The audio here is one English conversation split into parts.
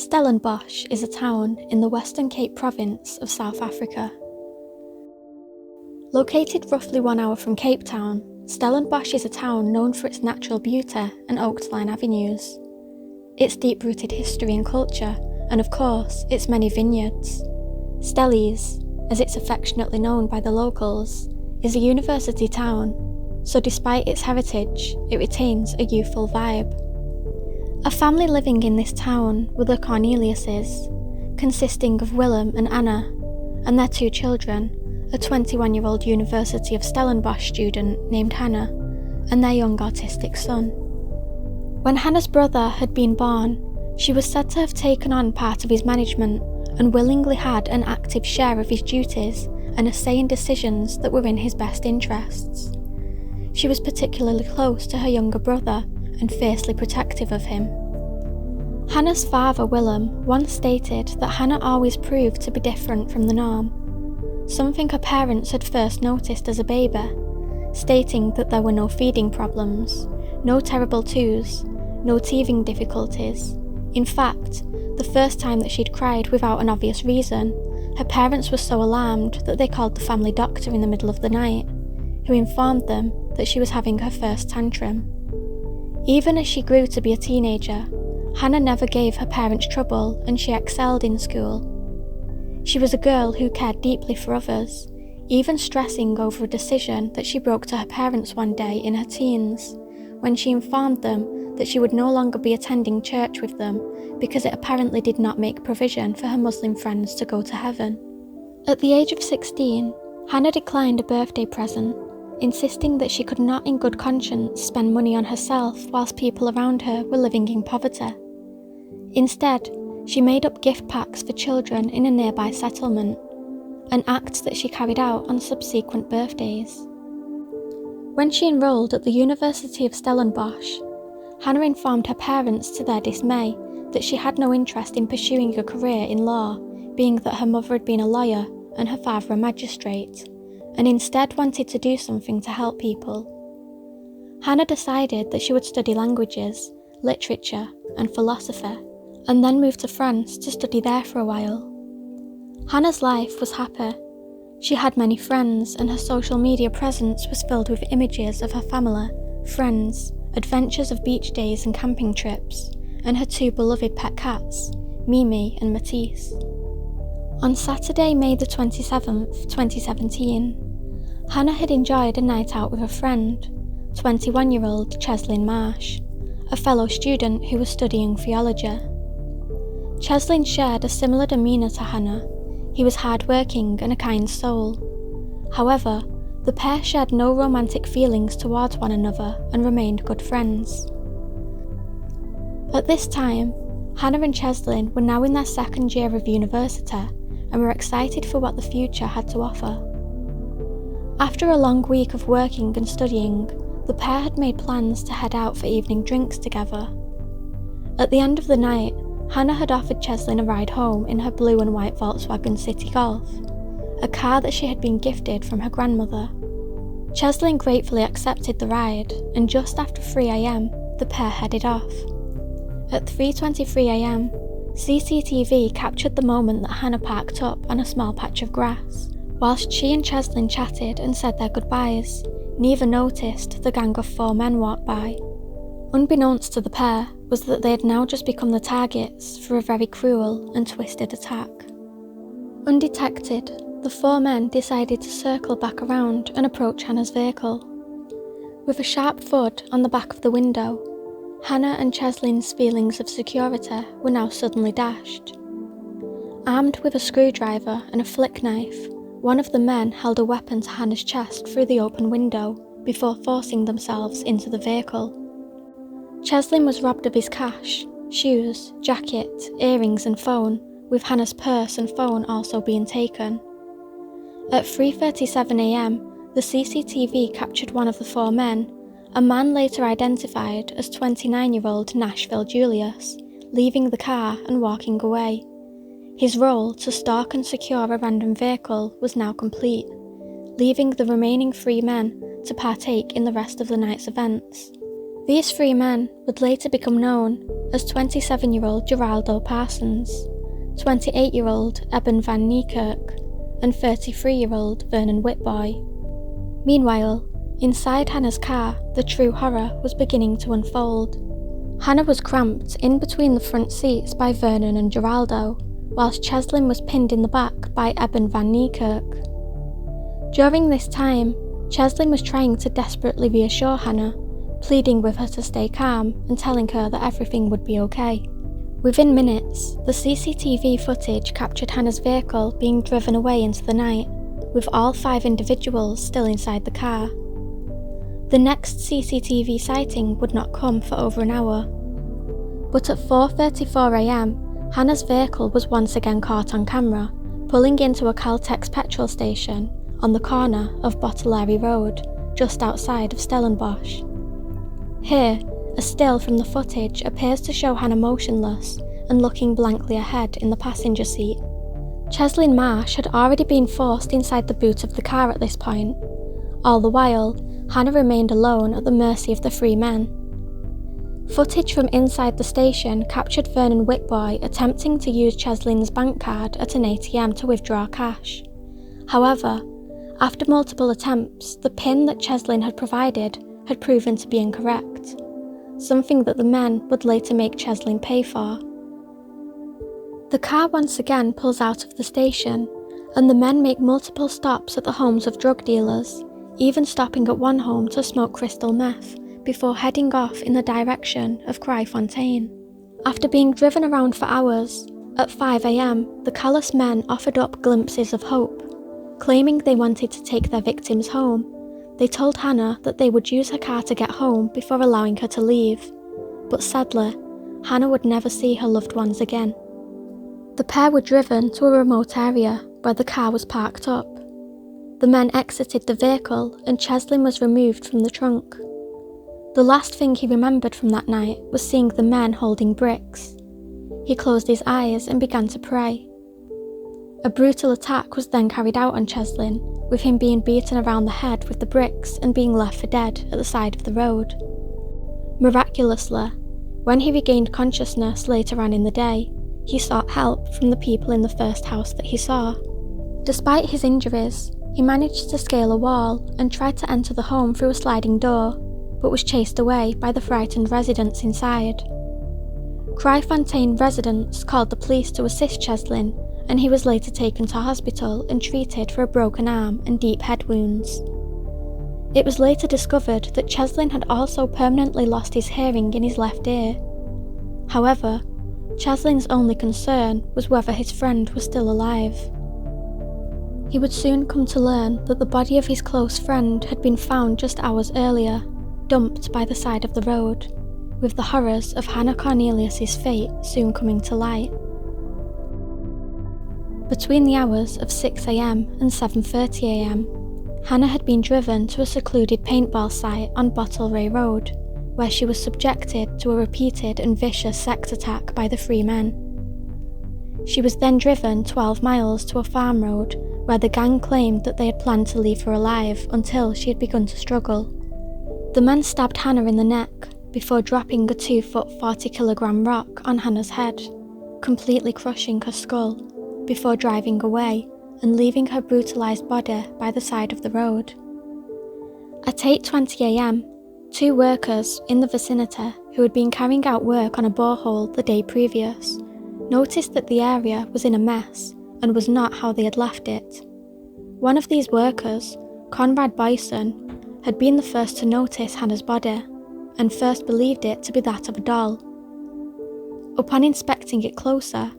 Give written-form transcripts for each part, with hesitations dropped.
Stellenbosch is a town in the Western Cape province of South Africa. Located roughly 1 hour from Cape Town, Stellenbosch is a town known for its natural beauty and oak line avenues, its deep-rooted history and culture, and of course, its many vineyards. Stellies, as it's affectionately known by the locals, is a university town, so despite its heritage, it retains a youthful vibe. A family living in this town were the Corneliuses, consisting of Willem and Anna, and their 2 children, a 21-year-old University of Stellenbosch student named Hannah, and their young autistic son. When Hannah's brother had been born, she was said to have taken on part of his management and willingly had an active share of his duties and a say in decisions that were in his best interests. She was particularly close to her younger brother and fiercely protective of him. Hannah's father, Willem, once stated that Hannah always proved to be different from the norm, something her parents had first noticed as a baby, stating that there were no feeding problems, no terrible twos, no teething difficulties. In fact, the first time that she'd cried without an obvious reason, her parents were so alarmed that they called the family doctor in the middle of the night, who informed them that she was having her first tantrum. Even as she grew to be a teenager, Hannah never gave her parents trouble and she excelled in school. She was a girl who cared deeply for others, even stressing over a decision that she broke to her parents one day in her teens, when she informed them that she would no longer be attending church with them because it apparently did not make provision for her Muslim friends to go to heaven. At the age of 16, Hannah declined a birthday present, insisting that she could not in good conscience spend money on herself whilst people around her were living in poverty. Instead, she made up gift packs for children in a nearby settlement, an act that she carried out on subsequent birthdays. When she enrolled at the University of Stellenbosch, Hannah informed her parents to their dismay that she had no interest in pursuing a career in law, being that her mother had been a lawyer and her father a magistrate, and instead wanted to do something to help people. Hannah decided that she would study languages, literature, and philosophy, and then move to France to study there for a while. Hannah's life was happy. She had many friends, and her social media presence was filled with images of her family, friends, adventures of beach days and camping trips, and her 2 beloved pet cats, Mimi and Matisse. On Saturday, May the 27th, 2017, Hannah had enjoyed a night out with a friend, 21-year-old Cheslin Marsh, a fellow student who was studying theology. Cheslin shared a similar demeanour to Hannah. He was hard-working and a kind soul. However, the pair shared no romantic feelings towards one another and remained good friends. At this time, Hannah and Cheslin were now in their 2nd year of university and were excited for what the future had to offer. After a long week of working and studying, the pair had made plans to head out for evening drinks together. At the end of the night, Hannah had offered Cheslin a ride home in her blue and white Volkswagen City Golf, a car that she had been gifted from her grandmother. Cheslin gratefully accepted the ride, and just after 3 a.m, the pair headed off. At 3:23 a.m, CCTV captured the moment that Hannah parked up on a small patch of grass. Whilst she and Cheslin chatted and said their goodbyes, neither noticed the gang of 4 men walk by. Unbeknownst to the pair was that they had now just become the targets for a very cruel and twisted attack. Undetected, the 4 men decided to circle back around and approach Hannah's vehicle. With a sharp thud on the back of the window, Hannah and Cheslin's feelings of security were now suddenly dashed. Armed with a screwdriver and a flick knife, one of the men held a weapon to Hannah's chest through the open window before forcing themselves into the vehicle. Cheslin was robbed of his cash, shoes, jacket, earrings and phone, with Hannah's purse and phone also being taken. At 3:37 a.m, the CCTV captured one of the 4 men, a man later identified as 29-year-old Nashville Julius, leaving the car and walking away. His role to stalk and secure a random vehicle was now complete, leaving the remaining 3 men to partake in the rest of the night's events. These 3 men would later become known as 27-year-old Geraldo Parsons, 28-year-old Eben van Niekerk, and 33-year-old Vernon Whitboy. Meanwhile, inside Hannah's car, the true horror was beginning to unfold. Hannah was cramped in between the front seats by Vernon and Geraldo, whilst Cheslin was pinned in the back by Eben van Niekerk. During this time, Cheslin was trying to desperately reassure Hannah, pleading with her to stay calm and telling her that everything would be okay. Within minutes, the CCTV footage captured Hannah's vehicle being driven away into the night, with all 5 individuals still inside the car. The next CCTV sighting would not come for over an hour. But at 4:34 a.m, Hannah's vehicle was once again caught on camera, pulling into a Caltex petrol station on the corner of Bottolari Road, just outside of Stellenbosch. Here, a still from the footage appears to show Hannah motionless and looking blankly ahead in the passenger seat. Cheslin Marsh had already been forced inside the boot of the car at this point. All the while, Hannah remained alone at the mercy of the 3 men. Footage from inside the station captured Vernon Whitboy attempting to use Cheslin's bank card at an ATM to withdraw cash. However, after multiple attempts, the PIN that Cheslin had provided had proven to be incorrect, something that the men would later make Cheslin pay for. The car once again pulls out of the station, and the men make multiple stops at the homes of drug dealers, even stopping at one home to smoke crystal meth, before heading off in the direction of Kraaifontein. After being driven around for hours, at 5 a.m, the callous men offered up glimpses of hope. Claiming they wanted to take their victims home, they told Hannah that they would use her car to get home before allowing her to leave. But sadly, Hannah would never see her loved ones again. The pair were driven to a remote area where the car was parked up. The men exited the vehicle and Cheslin was removed from the trunk. The last thing he remembered from that night was seeing the men holding bricks. He closed his eyes and began to pray. A brutal attack was then carried out on Cheslin, with him being beaten around the head with the bricks and being left for dead at the side of the road. Miraculously, when he regained consciousness later on in the day, he sought help from the people in the first house that he saw. Despite his injuries, he managed to scale a wall and tried to enter the home through a sliding door, but was chased away by the frightened residents inside. Kraaifontein residents called the police to assist Cheslin, and he was later taken to hospital and treated for a broken arm and deep head wounds. It was later discovered that Cheslin had also permanently lost his hearing in his left ear. However, Cheslin's only concern was whether his friend was still alive. He would soon come to learn that the body of his close friend had been found just hours earlier, dumped by the side of the road, with the horrors of Hannah Cornelius' fate soon coming to light. Between the hours of 6 a.m. and 7:30 a.m, Hannah had been driven to a secluded paintball site on Bottolari Road, where she was subjected to a repeated and vicious sex attack by the 3 men. She was then driven 12 miles to a farm road where the gang claimed that they had planned to leave her alive until she had begun to struggle. The men stabbed Hannah in the neck before dropping a 2-foot 40-kilogram rock on Hannah's head, completely crushing her skull, before driving away and leaving her brutalised body by the side of the road. At 8:20 a.m, 2 workers in the vicinity who had been carrying out work on a borehole the day previous noticed that the area was in a mess and was not how they had left it. One of these workers, Conrad Boyson, had been the first to notice Hannah's body and first believed it to be that of a doll. Upon inspecting it closer,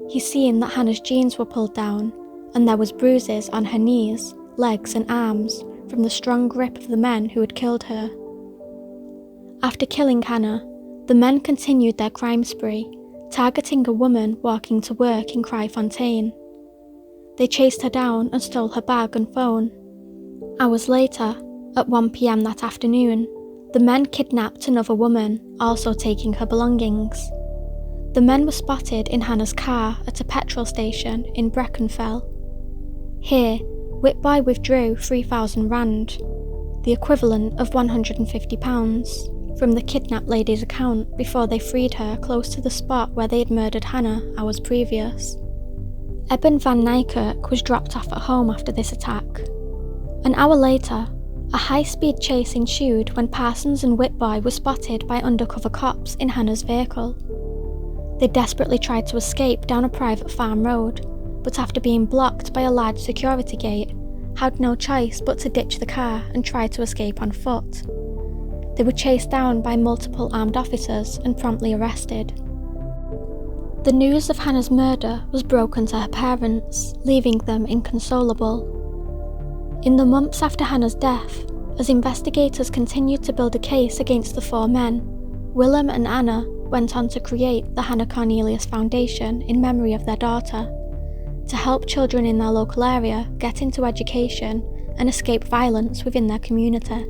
he seen that Hannah's jeans were pulled down and there was bruises on her knees, legs and arms from the strong grip of the men who had killed her. After killing Hannah, the men continued their crime spree, targeting a woman walking to work in Kraaifontein. They chased her down and stole her bag and phone. Hours later, at 1 p.m. that afternoon, the men kidnapped another woman, also taking her belongings. The men were spotted in Hannah's car at a petrol station in Breckenfell. Here, Whitboy withdrew 3,000 rand, the equivalent of £150, from the kidnapped lady's account before they freed her close to the spot where they had murdered Hannah hours previous. Eben van Nijkerk was dropped off at home after this attack. An hour later, a high-speed chase ensued when Parsons and Whitboy were spotted by undercover cops in Hannah's vehicle. They desperately tried to escape down a private farm road, but after being blocked by a large security gate, had no choice but to ditch the car and try to escape on foot. They were chased down by multiple armed officers and promptly arrested. The news of Hannah's murder was broken to her parents, leaving them inconsolable. In the months after Hannah's death, as investigators continued to build a case against the four men, Willem and Anna went on to create the Hannah Cornelius Foundation in memory of their daughter, to help children in their local area get into education and escape violence within their community.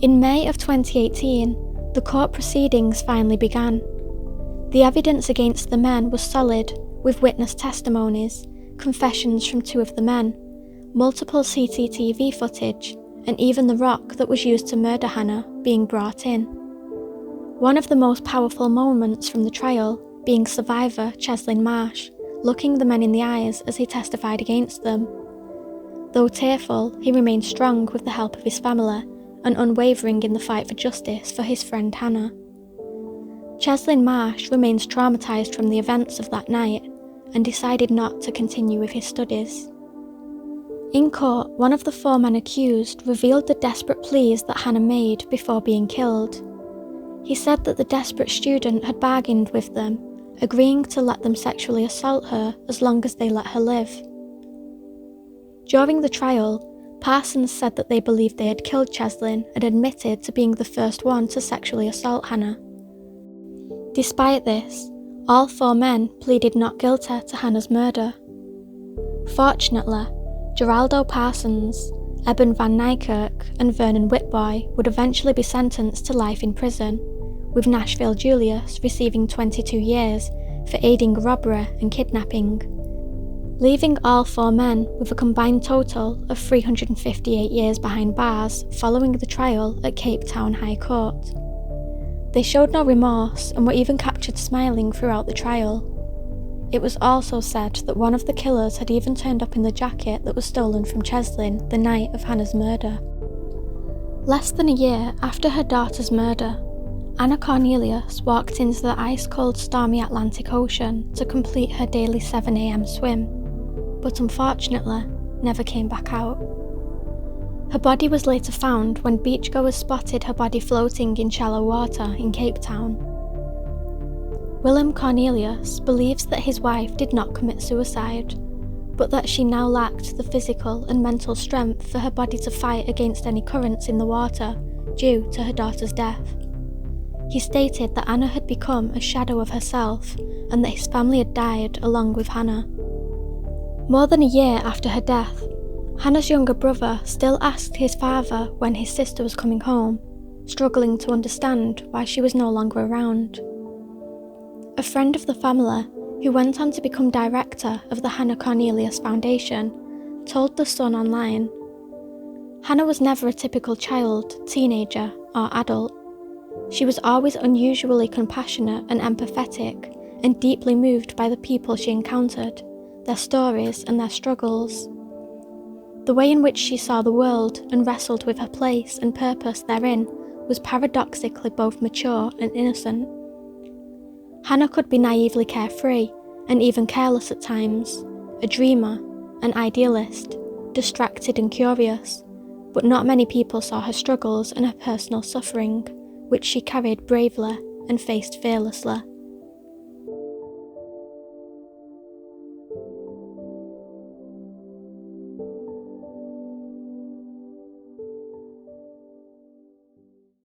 In May of 2018, the court proceedings finally began. The evidence against the men was solid, with witness testimonies, confessions from two of the men, multiple CCTV footage, and even the rock that was used to murder Hannah being brought in. One of the most powerful moments from the trial being survivor Cheslin Marsh looking the men in the eyes as he testified against them. Though tearful, he remained strong with the help of his family and unwavering in the fight for justice for his friend Hannah. Cheslin Marsh remains traumatised from the events of that night and decided not to continue with his studies. In court, one of the four men accused revealed the desperate pleas that Hannah made before being killed. He said that the desperate student had bargained with them, agreeing to let them sexually assault her as long as they let her live. During the trial, Parsons said that they believed they had killed Cheslin and admitted to being the first one to sexually assault Hannah. Despite this, all four men pleaded not guilty to Hannah's murder. Fortunately, Geraldo Parsons, Eben van Nijkerk and Vernon Whitboy would eventually be sentenced to life in prison, with Nashville Julius receiving 22 years for aiding robbery and kidnapping, leaving all four men with a combined total of 358 years behind bars following the trial at Cape Town High Court. They showed no remorse and were even captured smiling throughout the trial. It was also said that one of the killers had even turned up in the jacket that was stolen from Cheslin the night of Hannah's murder. Less than a year after her daughter's murder, Hannah Cornelius walked into the ice-cold stormy Atlantic Ocean to complete her daily 7 a.m. swim, but unfortunately never came back out. Her body was later found when beachgoers spotted her body floating in shallow water in Cape Town. Willem Cornelius believes that his wife did not commit suicide, but that she now lacked the physical and mental strength for her body to fight against any currents in the water due to her daughter's death. He stated that Anna had become a shadow of herself and that his family had died along with Hannah. More than a year after her death, Hannah's younger brother still asked his father when his sister was coming home, struggling to understand why she was no longer around. A friend of the family, who went on to become director of the Hannah Cornelius Foundation, told the Sun online, "Hannah was never a typical child, teenager, or adult. She was always unusually compassionate and empathetic, and deeply moved by the people she encountered, their stories and their struggles. The way in which she saw the world and wrestled with her place and purpose therein was paradoxically both mature and innocent. Hannah could be naively carefree and even careless at times, a dreamer, an idealist, distracted and curious, but not many people saw her struggles and her personal suffering, which she carried bravely and faced fearlessly.